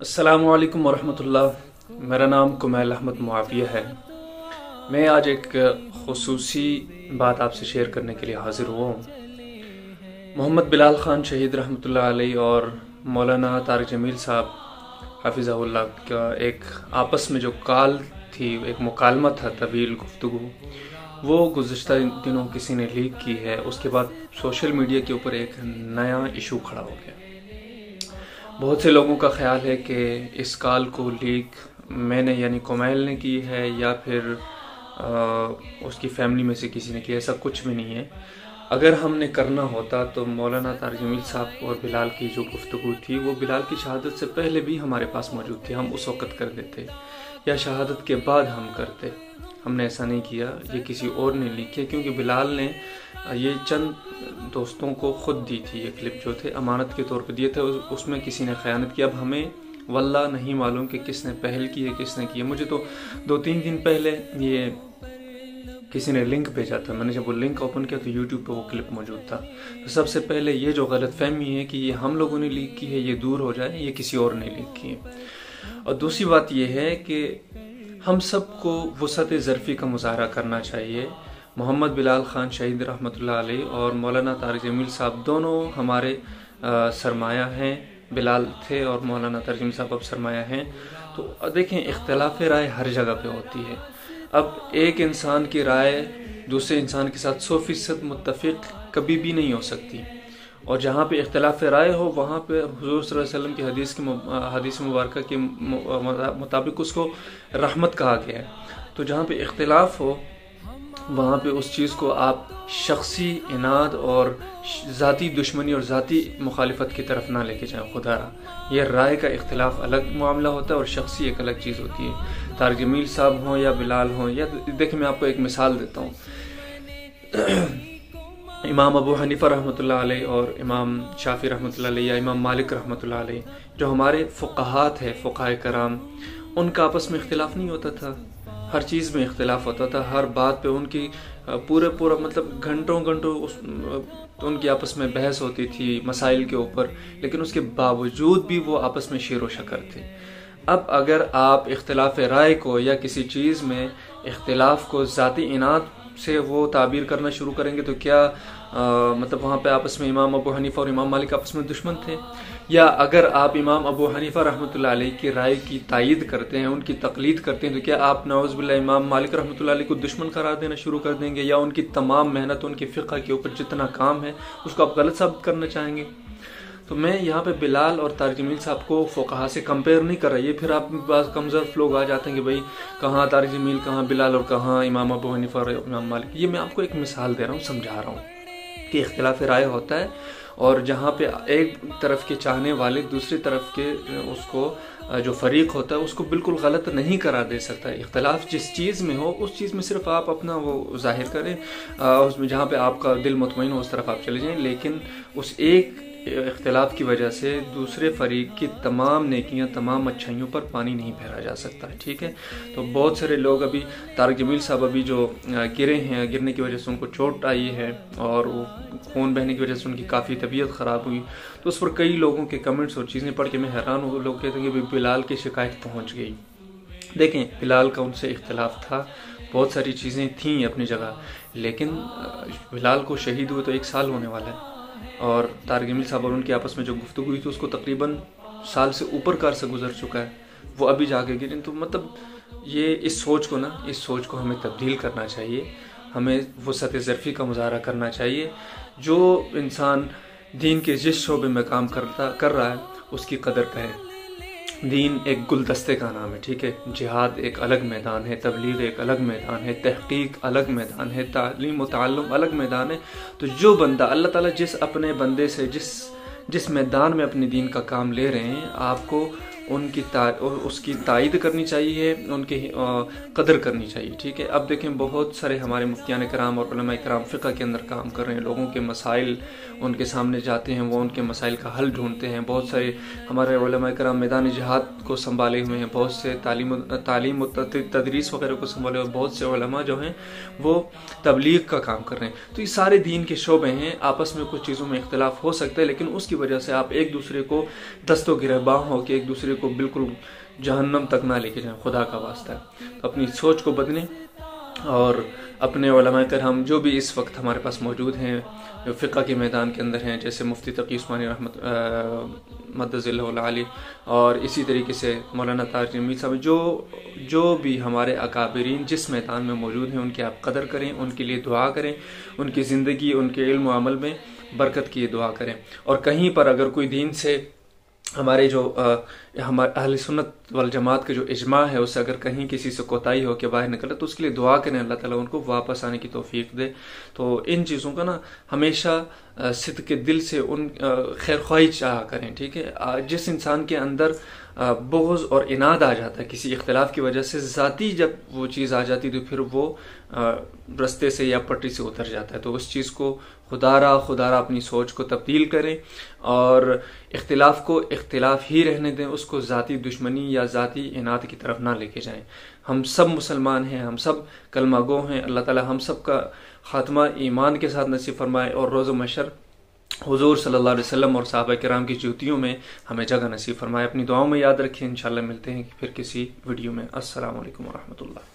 السلام علیکم ورحمۃ اللہ۔ میرا نام کمیل احمد معافیہ ہے۔ میں آج ایک خصوصی بات آپ سے شیئر کرنے کے لیے حاضر ہوا ہوں۔ محمد بلال خان شہید رحمۃ اللہ علیہ اور مولانا طارق جمیل صاحب حفظہ اللہ کا ایک آپس میں جو کال تھی، ایک مکالمہ تھا، طویل گفتگو، وہ گزشتہ دنوں کسی نے لیک کی ہے۔ اس کے بعد سوشل میڈیا کے اوپر ایک نیا ایشو کھڑا ہو گیا۔ بہت سے لوگوں کا خیال ہے کہ اس کال کو لیک میں نے یعنی کمیل نے کی ہے یا پھر اس کی فیملی میں سے کسی نے کیا۔ ایسا کچھ بھی نہیں ہے۔ اگر ہم نے کرنا ہوتا تو مولانا طارق جمیل صاحب اور بلال کی جو گفتگو تھی وہ بلال کی شہادت سے پہلے بھی ہمارے پاس موجود تھی، ہم اس وقت کر دیتے یا شہادت کے بعد ہم کرتے۔ ہم نے ایسا نہیں کیا، یہ کسی اور نے لیک کیا، کیونکہ بلال نے یہ چند دوستوں کو خود دی تھی۔ یہ کلپ جو تھے امانت کے طور پہ دیے تھے، اس میں کسی نے خیانت کی۔ اب ہمیں واللہ نہیں معلوم کہ کس نے پہل کی ہے، کس نے کی ہے۔ مجھے تو 2-3 دن پہلے یہ کسی نے لنک بھیجا تھا، میں نے جب وہ لنک اوپن کیا تو یوٹیوب پہ وہ کلپ موجود تھا۔ تو سب سے پہلے یہ جو غلط فہمی ہے کہ یہ ہم لوگوں نے لیک کی ہے، یہ دور ہو جائے، یہ کسی اور نے لیک کی ہے۔ اور دوسری بات یہ ہے کہ ہم سب کو وسعت ظرفی کا مظاہرہ کرنا چاہیے۔ محمد بلال خان شہید رحمۃ اللہ علیہ اور مولانا طارق جمیل صاحب دونوں ہمارے سرمایہ ہیں۔ بلال تھے اور مولانا طارق جمیل صاحب اب سرمایہ ہیں۔ تو دیکھیں، اختلاف رائے ہر جگہ پہ ہوتی ہے۔ اب ایک انسان کی رائے دوسرے انسان کے ساتھ 100% متفق کبھی بھی نہیں ہو سکتی، اور جہاں پہ اختلاف رائے ہو وہاں پہ حضور صلی اللہ علیہ وسلم کی حدیث مبارکہ کے مطابق اس کو رحمت کہا گیا ہے۔ تو جہاں پہ اختلاف ہو وہاں پہ اس چیز کو آپ شخصی اناد اور ذاتی دشمنی اور ذاتی مخالفت کی طرف نہ لے کے جائیں۔ خدا را، یہ رائے کا اختلاف الگ معاملہ ہوتا ہے اور شخصی ایک الگ چیز ہوتی ہے۔ طارق جمیل صاحب ہوں یا بلال ہوں، یا دیکھیں میں آپ کو ایک مثال دیتا ہوں۔ امام ابو حنیفہ رحمۃ اللہ علیہ اور امام شافعی رحمۃ اللہ علیہ یا امام مالک رحمۃ اللہ علیہ، جو ہمارے فقہات ہیں، فقہائے کرام، ان کا آپس میں اختلاف نہیں ہوتا تھا۔ ہر چیز میں اختلاف ہوتا تھا، ہر بات پہ ان کی پورا مطلب گھنٹوں ان کی آپس میں بحث ہوتی تھی مسائل کے اوپر، لیکن اس کے باوجود بھی وہ آپس میں شیر و شکر تھے۔ اب اگر آپ اختلاف رائے کو یا کسی چیز میں اختلاف کو ذاتی اناد سے وہ تعبیر کرنا شروع کریں گے تو کیا مطلب وہاں پہ آپس میں امام ابو حنیفہ اور امام مالک آپس میں دشمن تھے؟ یا اگر آپ امام ابو حنیفہ رحمۃ اللہ علیہ کی رائے کی تائید کرتے ہیں، ان کی تقلید کرتے ہیں، تو کیا آپ نعوذ باللہ امام مالک رحمۃ اللہ علیہ کو دشمن قرار دینا شروع کر دیں گے؟ یا ان کی تمام محنت، ان کی فقہ کے اوپر جتنا کام ہے اس کو آپ غلط ثابت کرنا چاہیں گے؟ تو میں یہاں پہ بلال اور طارق جمیل صاحب کو فقہا سے کمپیئر نہیں کر رہا۔ یہ پھر آپ بعض کمزور لوگ آ جاتے ہیں کہ بھائی کہاں طارق جمیل، کہاں بلال اور کہاں امام ابو حنیفہ اور امام مالک۔ یہ میں آپ کو ایک مثال دے رہا ہوں، سمجھا رہا ہوں کہ اختلاف رائے ہوتا ہے، اور جہاں پہ ایک طرف کے چاہنے والے دوسری طرف کے اس کو جو فریق ہوتا ہے اس کو بالکل غلط نہیں قرار دے سکتا ہے۔ اختلاف جس چیز میں ہو اس چیز میں صرف آپ اپنا وہ ظاہر کریں، اس میں جہاں پہ آپ کا دل مطمئن ہو اس طرف آپ چلے جائیں، لیکن اس ایک اختلاف کی وجہ سے دوسرے فریق کی تمام نیکیاں، تمام اچھائیوں پر پانی نہیں پھیرا جا سکتا ہے، ٹھیک ہے؟ تو بہت سارے لوگ ابھی طارق جمیل صاحب ابھی جو گرے ہیں، گرنے کی وجہ سے ان کو چوٹ آئی ہے اور وہ خون بہنے کی وجہ سے ان کی کافی طبیعت خراب ہوئی، تو اس پر کئی لوگوں کے کمنٹس اور چیزیں پڑھ کے میں حیران ہوں۔ لوگ کہتے ہیں کہ بلال کی شکایت پہنچ گئی۔ دیکھیں، بلال کا ان سے اختلاف تھا، بہت ساری چیزیں تھیں اپنی جگہ، لیکن بلال کو شہید ہوئے تو 1 سال ہونے والا ہے، اور طارق جمیل صاحب اور ان کی آپس میں جو گفتگو ہوئی تھی اس کو تقریباً سال سے اوپر کا عرصہ گزر چکا ہے، وہ ابھی جا کے گرے۔ تو مطلب یہ اس سوچ کو ہمیں تبدیل کرنا چاہیے، ہمیں وسعت ظرفی کا مظاہرہ کرنا چاہیے۔ جو انسان دین کے جس شعبے میں کام کر رہا ہے اس کی قدر کریں۔ دین ایک گلدستے کا نام ہے، ٹھیک ہے؟ جہاد ایک الگ میدان ہے، تبلیغ ایک الگ میدان ہے، تحقیق الگ میدان ہے، تعلیم و تعلم الگ میدان ہے۔ تو جو بندہ اللہ تعالیٰ جس اپنے بندے سے جس میدان میں اپنے دین کا کام لے رہے ہیں، آپ کو اس کی تائید کرنی چاہیے، ان کی قدر کرنی چاہیے، ٹھیک ہے؟ اب دیکھیں، بہت سارے ہمارے مفتیان کرام اور علماء کرام فقہ کے اندر کام کر رہے ہیں، لوگوں کے مسائل ان کے سامنے جاتے ہیں، وہ ان کے مسائل کا حل ڈھونڈتے ہیں۔ بہت سارے ہمارے علماء کرام میدان جہاد کو سنبھالے ہوئے ہیں، بہت سے تعلیم و تدریس وغیرہ کو سنبھالے ہوئے، بہت سے علماء جو ہیں وہ تبلیغ کا کام کر رہے ہیں۔ تو یہ سارے دین کے شعبے ہیں، آپس میں کچھ چیزوں میں اختلاف ہو سکتا ہے، لیکن اس کی وجہ سے آپ ایک دوسرے کو دست و گریباں ہو کے ایک دوسرے دوسرے کو بالکل جہنم تک نہ لے کے جائیں، خدا کا واسطہ ہے۔ تو اپنی سوچ کو بدلیں، اور اپنے علماء کرام جو بھی اس وقت ہمارے پاس موجود ہیں، جو فقہ کے میدان کے اندر ہیں، جیسے مفتی تقی عثمانی مدظ اللہ العالی، اور اسی طریقے سے مولانا طاہر جمیل صاحب، جو بھی ہمارے اکابرین جس میدان میں موجود ہیں، ان کی آپ قدر کریں، ان کے لیے دعا کریں، ان کی زندگی، ان کے علم و عمل میں برکت کی دعا کریں۔ اور کہیں پر اگر کوئی دین سے ہمارے جو ہمارے اہل سنت والجماعت کا جو اجماع ہے، اسے اگر کہیں کسی سے کوتاہی ہو کے باہر نکلے تو اس کے لیے دعا کریں، اللہ تعالیٰ ان کو واپس آنے کی توفیق دے۔ تو ان چیزوں کا نا ہمیشہ صدق کے دل سے ان خیر خواہی چاہا کریں، ٹھیک ہے۔ جس انسان کے اندر بغض اور عناد آ جاتا ہے کسی اختلاف کی وجہ سے، ذاتی جب وہ چیز آ جاتی تو پھر وہ رستے سے یا پٹری سے اتر جاتا ہے۔ تو اس چیز کو خدا را اپنی سوچ کو تبدیل کریں، اور اختلاف کو اختلاف ہی رہنے دیں، اس کو ذاتی دشمنی یا ذاتی عناد کی طرف نہ لے کے جائیں۔ ہم سب مسلمان ہیں، ہم سب کلمہ گو ہیں، اللہ تعالی ہم سب کا خاتمہ ایمان کے ساتھ نصیب فرمائے، اور روز محشر حضور صلی اللہ علیہ وسلم اور صحابہ کرام کی جوتیوں میں ہمیں جگہ نصیب فرمائے۔ اپنی دعاؤں میں یاد رکھیں، انشاءاللہ ملتے ہیں پھر کسی ویڈیو میں۔ السلام علیکم ورحمۃ اللہ۔